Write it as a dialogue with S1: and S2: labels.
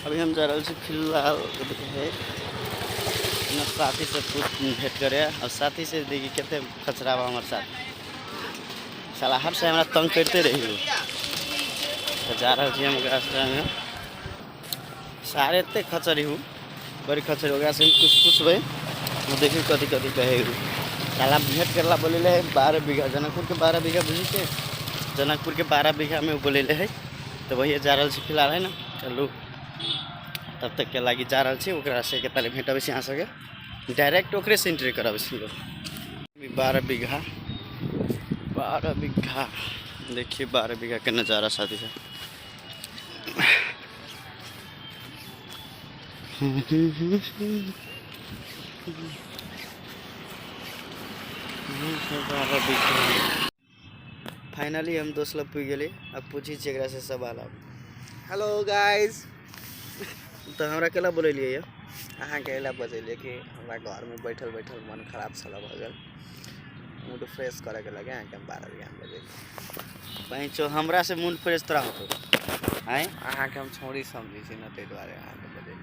S1: अभी हम जा रहे हैं फिलहाल है अपना साथी से भेंट करे और साथी से देखिए कितने खचरा बा हमारे साथ साला हर से हमारा तंग करते रही तो जा रहे हम रास्ता में सारे इतने खचरी हूँ बड़ी खचरी हो गया से कुछ पूछबे वो देखिए कथी कथी कहे साला भेंट करला बोले है 12 बीघा जनकपुर के 12 बीघा बुझी के जनकपुर के 12 बीघा में बोले है तो वही जा रहा फिलहाल है ना चलू तब तक के लगी जा रहा से के ताले भेंट से यहाँ सके डायरेक्ट ओकरे से एंट्री करब 12 बीघा देखिए 12 बीघा के नज़ारा साथी से फाइनली हम दोस्त लोग पी गए अब पूछी चेकरा से सवाल अब हेलो गाइस तो हमरा केला बोलिए अहाँ केला बजलिए कि हमरा घर में बैठल बैठल मन खराब सा भ गल मूड फ्रेश करे के लगे अहाँ के 12 बीघा में बजे पैंचो हमरा से मूड फ्रेश तोरा होतो आए अहाँ के हम छोड़ी समझी छी न ते द्वारे अहाँ के बजे